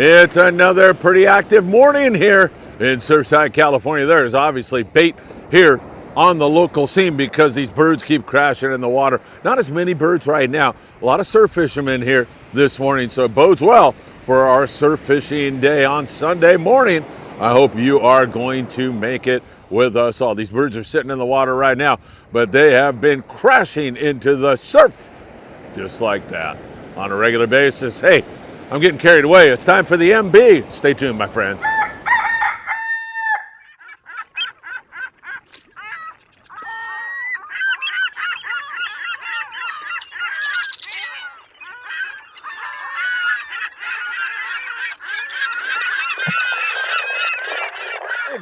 It's another pretty active morning here in Surfside, California. There's obviously bait here on the local scene because these birds keep crashing in the water. Not as many birds right now. A lot of surf fishermen here this morning, so it bodes well for our surf fishing day on Sunday morning. I hope you are going to make it with us all. These birds are sitting in the water right now, but they have been crashing into the surf just like that on a regular basis. Hey, I'm getting carried away. It's time for the MB. Stay tuned, my friends.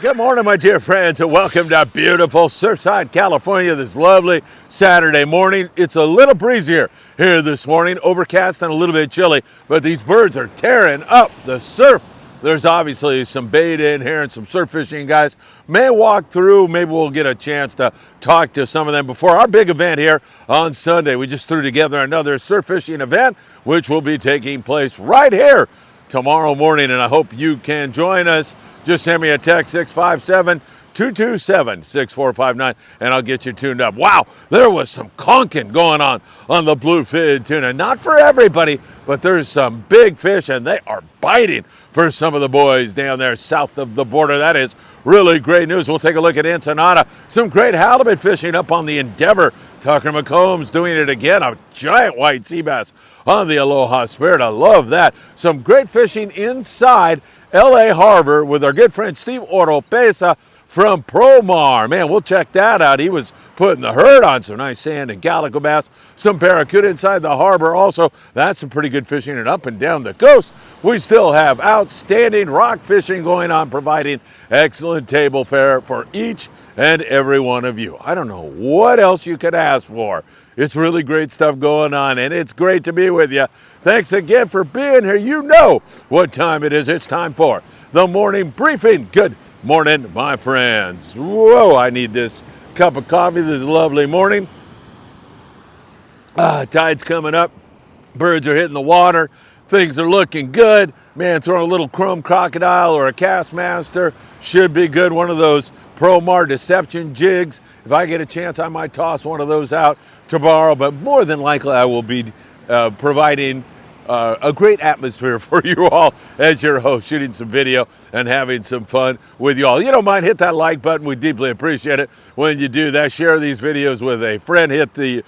Good morning, my dear friends, and welcome to beautiful Surfside, California this lovely Saturday morning. It's a little breezier here this morning, overcast and a little bit chilly, but these birds are tearing up the surf. There's obviously some bait in here and some surf fishing guys may walk through. Maybe we'll get a chance to talk to some of them before our big event here on Sunday. We just threw together another surf fishing event, which will be taking place right here tomorrow morning, and I hope you can join us. Just send me a text, 657-227-6459, and I'll get you tuned up. Wow, there was some conking going on the Bluefin tuna. Not for everybody, but there's some big fish, and they are biting for some of the boys down there south of the border. That is really great news. We'll take a look at Ensenada. Some great halibut fishing up on the Endeavor. Tucker McCombs doing it again, a giant white sea bass on the Aloha Spirit. I love that. Some great fishing inside LA Harbor with our good friend Steve Oropesa from Promar. Man, we'll check that out. He was putting the herd on some nice sand and calico bass, some barracuda inside the harbor also. That's some pretty good fishing. And up and down the coast, we still have outstanding rock fishing going on, providing excellent table fare for each and every one of you. I don't know what else you could ask for. It's really great stuff going on, and it's great to be with you. Thanks again for being here. You know what time it is. It's time for the morning briefing. Good morning, my friends. Whoa, I need this cup of coffee this lovely morning. Tide's coming up. Birds are hitting the water. Things are looking good. Man, throwing a little chrome crocodile or a Castmaster should be good. One of those Promar deception jigs. If I get a chance, I might toss one of those out tomorrow, but more than likely I will be providing a great atmosphere for you all as your host, shooting some video and having some fun with you all. You don't mind, hit that like button. We deeply appreciate it when you do that. Share these videos with a friend. Hit the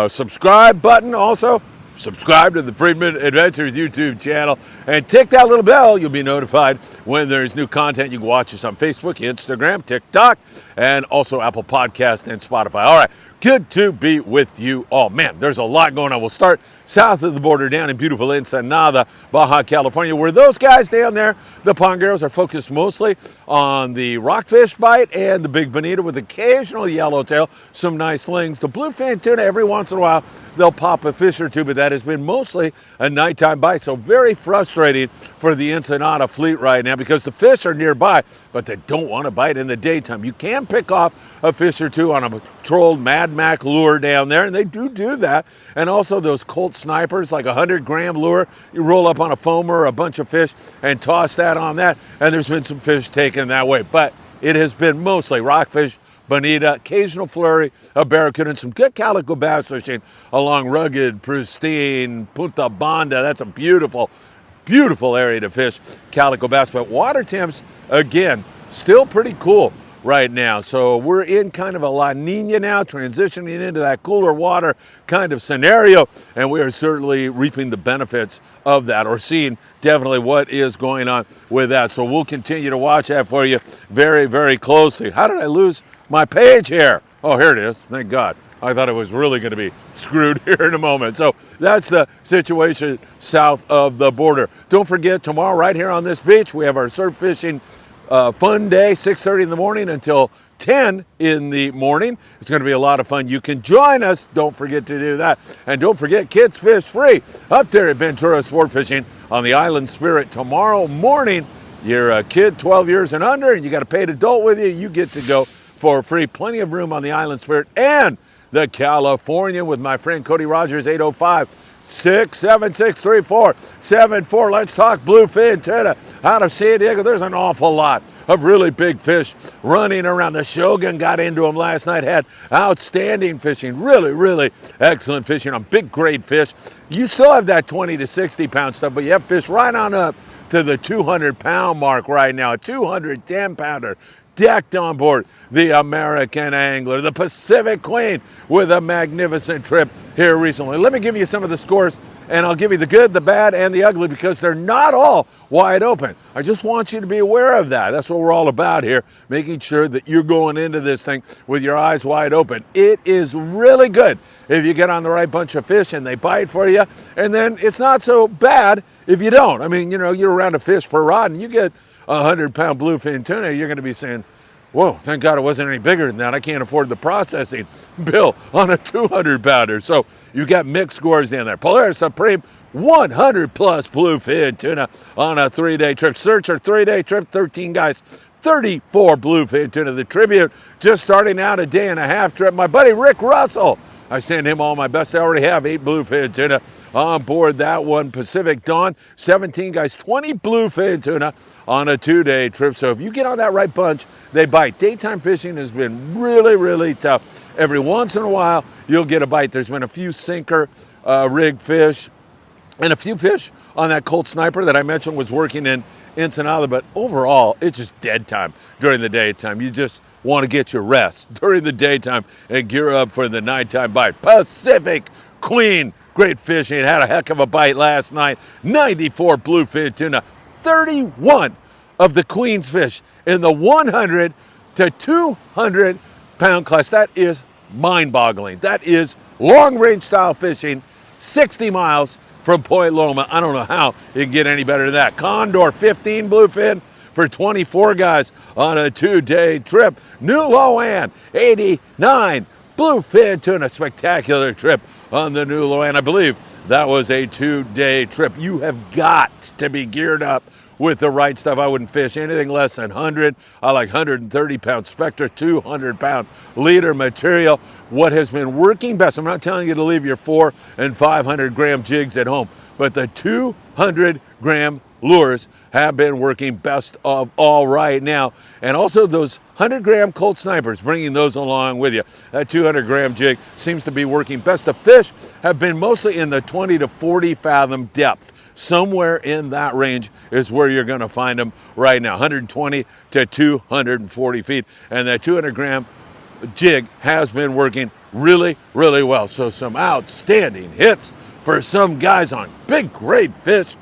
subscribe button also. Subscribe to the Friedman Adventures YouTube channel and tick that little bell. You'll be notified when there's new content. You can watch us on Facebook, Instagram, TikTok, and also Apple Podcast and Spotify. All right, good to be with you all. Man, there's a lot going on. We'll start south of the border down in beautiful Ensenada, Baja California, where those guys down there, the pongeros, are focused mostly on the rockfish bite and the big bonita with occasional yellowtail, some nice slings. The bluefin tuna, every once in a while, they'll pop a fish or two, but that has been mostly a nighttime bite. So very frustrating for the Ensenada fleet right now because the fish are nearby, but they don't want to bite in the daytime. You can pick off a fish or two on a patrolled Mad Mac lure down there, and they do that. And also those Colt snipers, like a 100-gram lure, you roll up on a foamer, a bunch of fish, and toss that on that. And there's been some fish taken that way, but it has been mostly rockfish, bonita, occasional flurry of barracuda, and some good calico bass fishing along rugged, pristine Punta Banda. That's a beautiful, beautiful area to fish calico bass. But water temps, again, still pretty cool right now. So we're in kind of a La Nina now, transitioning into that cooler water kind of scenario, and we are certainly reaping the benefits of that, or seeing definitely what is going on with that. So we'll continue to watch that for you very, very closely. How did I lose my page here? Oh, here it is. Thank God. I thought it was really going to be screwed here in a moment. So that's the situation south of the border. Don't forget, tomorrow right here on this beach, we have our surf fishing fun day, 6:30 in the morning until 10 in the morning. It's going to be a lot of fun. You can join us. Don't forget to do that. And don't forget, kids fish free up there at Ventura Sportfishing on the Island Spirit tomorrow morning. You're a kid 12 years and under, and you got a paid adult with you. You get to go for free. Plenty of room on the Island Spirit and the California with my friend Cody Rogers, 805 676-3474. Let's talk bluefin tuna out of San Diego. There's an awful lot of really big fish running around. The Shogun got into them last night, had outstanding fishing, really excellent fishing on big grade fish. You still have that 20 to 60 pound stuff, but you have fish right on up to the 200-pound mark right now, a 210-pounder. Decked on board the American Angler, the Pacific Queen, with a magnificent trip here recently. Let me give you some of the scores, and I'll give you the good, the bad, and the ugly, because they're not all wide open. I just want you to be aware of that. That's what we're all about here, making sure that you're going into this thing with your eyes wide open. It is really good if you get on the right bunch of fish and they bite for you, and then it's not so bad if you don't. I mean, you know, you're around a fish per rod, and you get 100-pound bluefin tuna, you're going to be saying, whoa, thank God it wasn't any bigger than that. I can't afford the processing bill on a 200-pounder. So you got mixed scores in there. Polaris Supreme, 100-plus bluefin tuna on a 3-day trip. Searcher, 3-day trip, 13 guys, 34 bluefin tuna. The Tribute, just starting out, a day-and-a-half trip. My buddy Rick Russell, I send him all my best. I already have 8 bluefin tuna on board that one. Pacific Dawn, 17 guys, 20 bluefin tuna on a 2-day trip. So if you get on that right bunch, they bite. Daytime fishing has been really tough. Every once in a while, you'll get a bite. There's been a few sinker rig fish and a few fish on that Colt Sniper that I mentioned was working in Ensenada, but overall, it's just dead time during the daytime. You just want to get your rest during the daytime and gear up for the nighttime bite. Pacific Queen, great fishing. Had a heck of a bite last night. 94 bluefin tuna. 31 of the Queen's fish in the 100 to 200 pound class. That is mind-boggling. That is long-range style fishing, 60 miles from Point Loma. I don't know how you can get any better than that. Condor, 15 bluefin for 24 guys on a 2-day trip. New Loan, 89 bluefin tuna. Spectacular trip on the New Loan. I believe that was a 2-day trip. You have got to be geared up with the right stuff. I wouldn't fish anything less than 100. I like 130-pound Spectra, 200-pound leader material. What has been working best, I'm not telling you to leave your 400 and 500-gram jigs at home, but the 200-gram lures have been working best of all right now. And also those 100-gram Colt Snipers, bringing those along with you. That 200-gram jig seems to be working best. The fish have been mostly in the 20 to 40 fathom depth. Somewhere in that range is where you're going to find them right now, 120 to 240 feet. And that 200-gram jig has been working really well. So some outstanding hits for some guys on big, great fish.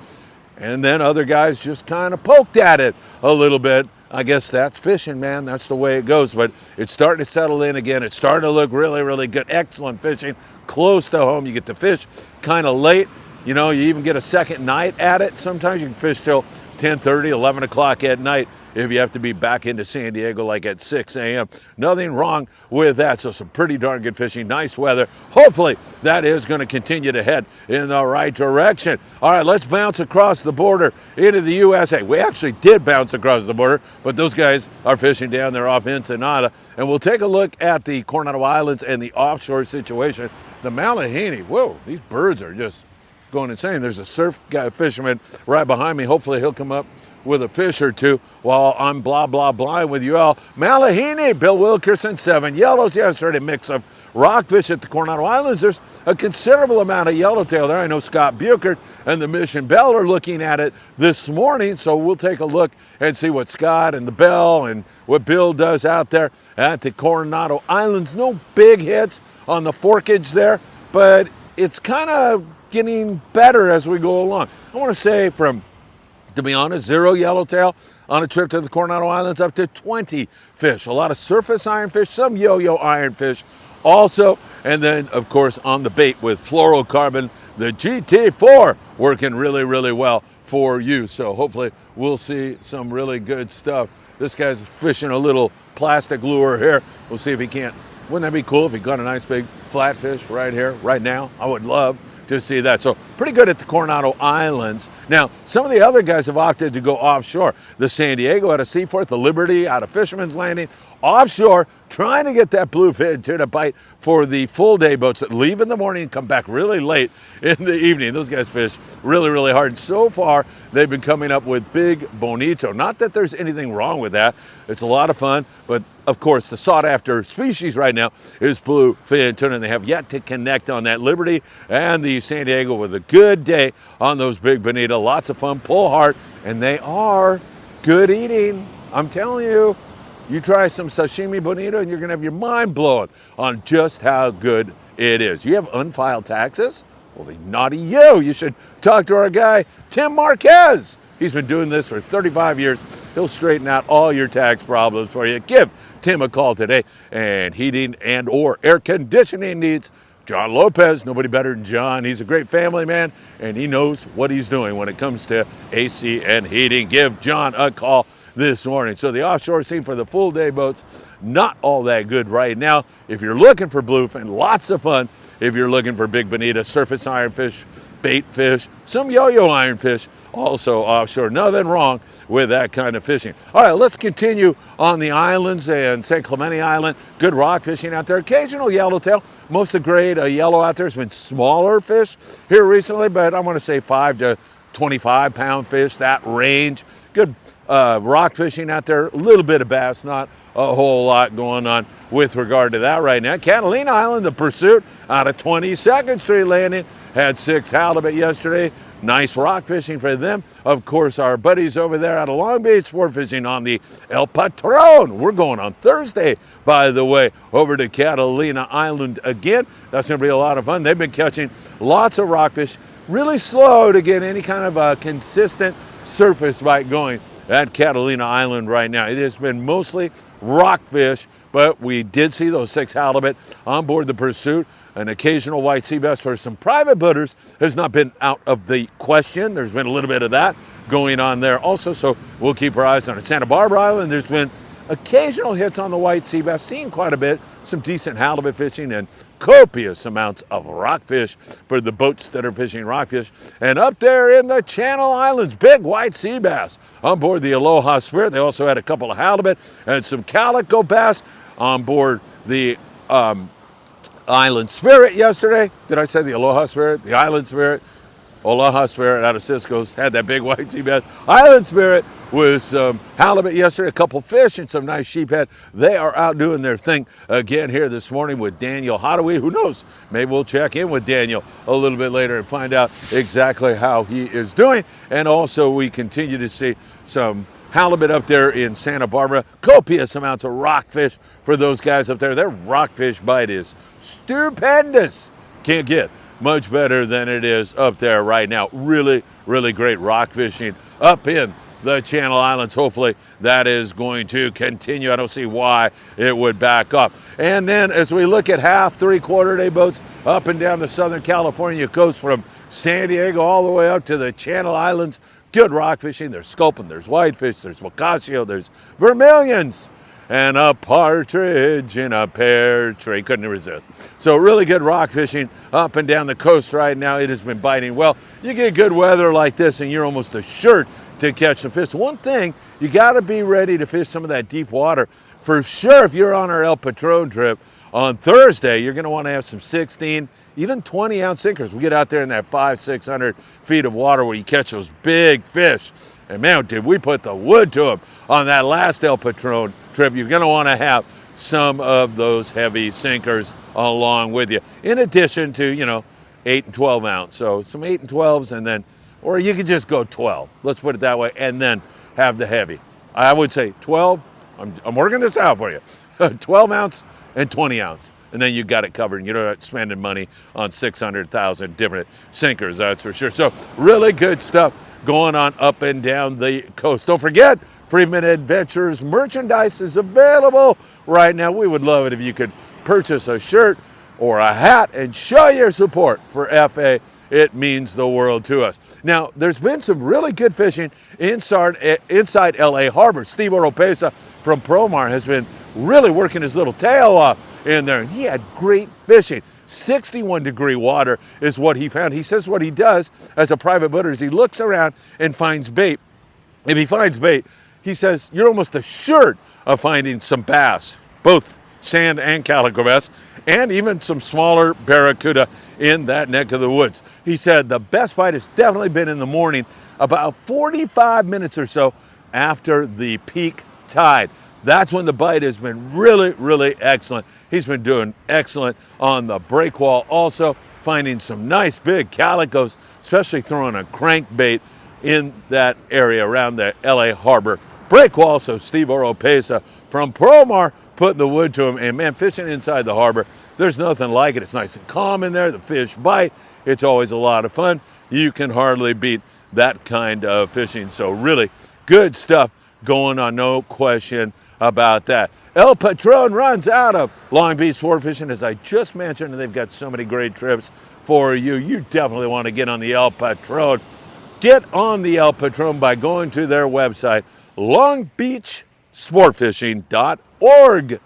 And then other guys just kind of poked at it a little bit. I guess that's fishing, man. That's the way it goes. But it's starting to settle in again. It's starting to look really good. Excellent fishing close to home. You get to fish kind of late. You know, you even get a second night at it. Sometimes you can fish till 10:30, 11 o'clock at night if you have to be back into San Diego like at 6 a.m. Nothing wrong with that. So some pretty darn good fishing, nice weather. Hopefully that is going to continue to head in the right direction. All right, let's bounce across the border into the USA. We actually did bounce across the border, but those guys are fishing down there off Ensenada. And we'll take a look at the Coronado Islands and the offshore situation. The Malahini, whoa, these birds are just going insane. There's a surf guy, fisherman right behind me. Hopefully he'll come up with a fish or two while I'm blah with you all. Malahini, Bill Wilkerson, 7 yellows yesterday. Mix of rockfish at the Coronado Islands. There's a considerable amount of yellowtail there. I know Scott Buchert and the Mission Bell are looking at it this morning, so we'll take a look and see what Scott and the Bell and what Bill does out there at the Coronado Islands. No big hits on the forkage there, but it's kind of getting better as we go along. I want to say to be honest, 0 yellowtail on a trip to the Coronado Islands up to 20 fish. A lot of surface ironfish, some yo-yo ironfish also. And then, of course, on the bait with fluorocarbon, the GT4 working really well for you. So hopefully we'll see some really good stuff. This guy's fishing a little plastic lure here. We'll see if he can't. Wouldn't that be cool if he got a nice big flatfish right here, right now? I would love to see that. So pretty good at the Coronado Islands. Now, some of the other guys have opted to go offshore. The San Diego out of Seaforth, the Liberty out of Fisherman's Landing. Offshore, trying to get that bluefin tuna bite for the full day boats that leave in the morning and come back really late in the evening. Those guys fish really, really hard. And so far, they've been coming up with big bonito. Not that there's anything wrong with that. It's a lot of fun, but of course, the sought after species right now is bluefin tuna, and they have yet to connect on that Liberty and the San Diego with a good day on those big bonito. Lots of fun, pull hard, and they are good eating. I'm telling you. You try some sashimi bonito and you're going to have your mind blown on just how good it is. You have unfiled taxes? Well, the naughty you. You should talk to our guy, Tim Marquez. He's been doing this for 35 years. He'll straighten out all your tax problems for you. Give Tim a call today. And heating and or air conditioning needs, John Lopez. Nobody better than John. He's a great family man, and he knows what he's doing when it comes to AC and heating. Give John a call this morning. So the offshore scene for the full day boats, not all that good right now. If you're looking for bluefin, lots of fun. If you're looking for big bonita, surface ironfish, bait fish, some yo-yo ironfish, also offshore. Nothing wrong with that kind of fishing. All right, let's continue on the islands and San Clemente Island. Good rock fishing out there. Occasional yellowtail. Most of the grade yellow out there has been smaller fish here recently, but I want to say 5 to 25 pound fish, that range. Good rock fishing out there, a little bit of bass, not a whole lot going on with regard to that right now. Catalina Island, the pursuit out of 22nd Street Landing, had 6 halibut yesterday. Nice rock fishing for them. Of course, our buddies over there out of Long Beach, sport fishing on the El Patron. We're going on Thursday, by the way, over to Catalina Island again. That's going to be a lot of fun. They've been catching lots of rockfish. Really slow to get any kind of a consistent surface bite going at Catalina Island right now. It has been mostly rockfish, but we did see those 6 halibut on board the pursuit. An occasional white sea bass for some private boaters has not been out of the question. There's been a little bit of that going on there also, so we'll keep our eyes on it. Santa Barbara Island, there's been occasional hits on the white sea bass, seen quite a bit, some decent halibut fishing, and copious amounts of rockfish for the boats that are fishing rockfish. And up there in the Channel Islands, big white sea bass on board the Aloha Spirit. They also had a couple of halibut and some calico bass on board the Island Spirit yesterday. Did I say the Aloha Spirit? The Island Spirit. Aloha Spirit out of Cisco's had that big white sea bass. Island Spirit was halibut yesterday, a couple fish and some nice sheephead. They are out doing their thing again here this morning with Daniel Hottaway. Who knows? Maybe we'll check in with Daniel a little bit later and find out exactly how he is doing. And also we continue to see some halibut up there in Santa Barbara. Copious amounts of rockfish for those guys up there. Their rockfish bite is stupendous. Can't get much better than it is up there right now. Really, really great rock fishing up in the Channel Islands. Hopefully that is going to continue. I don't see why it would back up. And then as we look at half, 3/4 day boats up and down the Southern California coast from San Diego all the way up to the Channel Islands, good rock fishing. There's sculpin, there's whitefish, there's Boccaccio, there's vermilions, and a partridge in a pear tree. Couldn't resist. So really good rock fishing up and down the coast right now. It has been biting well. You get good weather like this and you're almost assured to catch some fish. One thing, you got to be ready to fish some of that deep water. For sure, if you're on our El Patron trip on Thursday, you're going to want to have some 16, even 20-ounce sinkers. We get out there in that 500-600 feet of water where you catch those big fish. And man, did we put the wood to them on that last El Patron trip. You're going to want to have some of those heavy sinkers along with you, in addition to, 8 and 12 ounce. So some 8 and 12s, and then, or you could just go 12. Let's put it that way, and then have the heavy. I would say 12. I'm working this out for you. 12 ounce and 20 ounce. And then you got it covered, and you're not spending money on 600,000 different sinkers, that's for sure. So really good stuff going on up and down the coast. Don't forget, Friedman Adventures merchandise is available right now. We would love it if you could purchase a shirt or a hat and show your support for FA. It means the world to us. Now, there's been some really good fishing inside LA Harbor. Steve Oropesa from Promar has been really working his little tail off in there, and he had great fishing. 61-degree water is what he found. He says what he does as a private boater is he looks around and finds bait. If he finds bait, he says you're almost assured of finding some bass, both sand and calico bass, and even some smaller barracuda in that neck of the woods. He said the best bite has definitely been in the morning, about 45 minutes or so after the peak tide. That's when the bite has been really, really excellent. He's been doing excellent on the breakwall also, finding some nice big calicos, especially throwing a crankbait in that area around the LA Harbor breakwall. So Steve Oropesa from Promar putting the wood to him, and man, fishing inside the harbor, there's nothing like it. It's nice and calm in there. The fish bite. It's always a lot of fun. You can hardly beat that kind of fishing. So really good stuff going on, no question about that. El Patron runs out of Long Beach Sportfishing, as I just mentioned, and they've got so many great trips for you. You definitely want to get on the El Patron. Get on the El Patron by going to their website, longbeachsportfishing.org.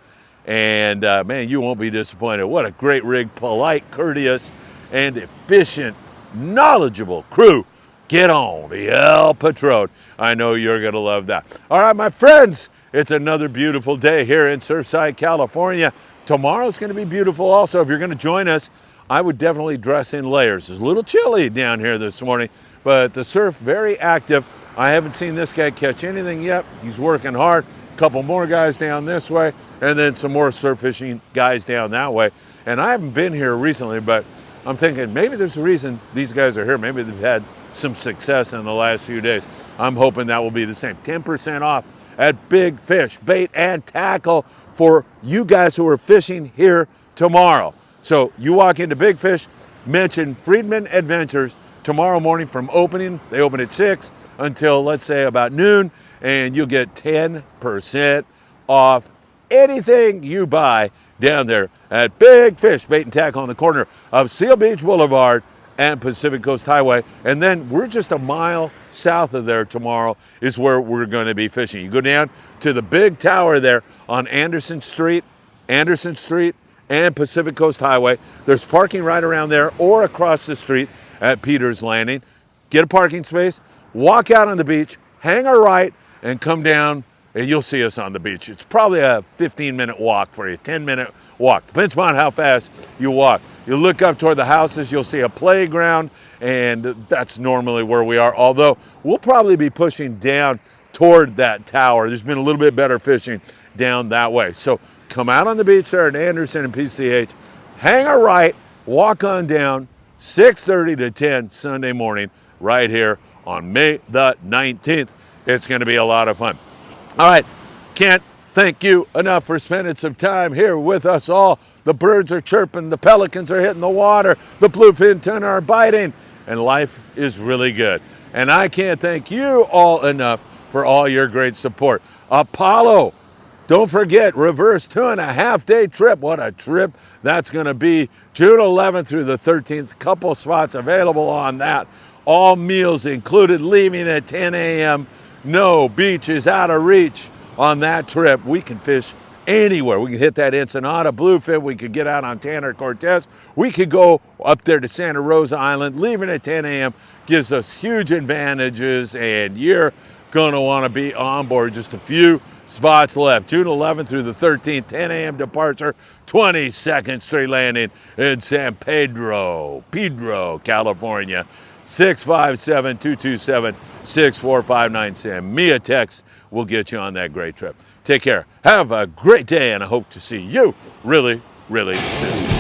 And man, you won't be disappointed. What a great rig, polite, courteous, and efficient, knowledgeable crew. Get on the El Patron. I know you're going to love that. All right, my friends, it's another beautiful day here in Surfside, California. Tomorrow's going to be beautiful also. If you're going to join us, I would definitely dress in layers. It's a little chilly down here this morning, but the surf very active. I haven't seen this guy catch anything yet. He's working hard. A couple more guys down this way, and then some more surf fishing guys down that way. And I haven't been here recently, but I'm thinking maybe there's a reason these guys are here. Maybe they've had some success in the last few days. I'm hoping that will be the same. 10% off at Big Fish Bait and Tackle for you guys who are fishing here tomorrow. So you walk into Big Fish, mention Friedman Adventures tomorrow morning from opening. They open at 6 until, let's say, about noon, and you'll get 10% off anything you buy down there at Big Fish Bait and Tackle on the corner of Seal Beach Boulevard and Pacific Coast Highway. And then we're just a mile south of there tomorrow is where we're going to be fishing. You go down to the big tower there on Anderson Street and Pacific Coast Highway. There's parking right around there or across the street at Peters Landing. Get a parking space, walk out on the beach, hang a right, and come down, and you'll see us on the beach. It's probably a 15-minute walk for you, 10-minute walk. Depends upon how fast you walk. You look up toward the houses, you'll see a playground, and that's normally where we are, although we'll probably be pushing down toward that tower. There's been a little bit better fishing down that way. So come out on the beach there at Anderson and PCH, hang a right, walk on down, 6:30 to 10 Sunday morning, right here on May the 19th. It's going to be a lot of fun. All right, can't thank you enough for spending some time here with us all. The birds are chirping, the pelicans are hitting the water, the bluefin tuna are biting, and life is really good. And I can't thank you all enough for all your great support. Apollo, don't forget, Reverse Tuna half-day trip. What a trip that's going to be. June 11th through the 13th, couple spots available on that. All meals included, leaving at 10 a.m. No beaches out of reach on that trip. We can fish anywhere. We can hit that Ensenada Bluefin. We could get out on Tanner Cortez. We could go up there to Santa Rosa Island. Leaving at 10 a.m. gives us huge advantages, and you're going to want to be on board. Just a few spots left. June 11th through the 13th, 10 a.m. departure, 22nd straight landing in San Pedro, California. 657-227-6459. Send me a text. We'll get you on that great trip. Take care. Have a great day, and I hope to see you really, really soon.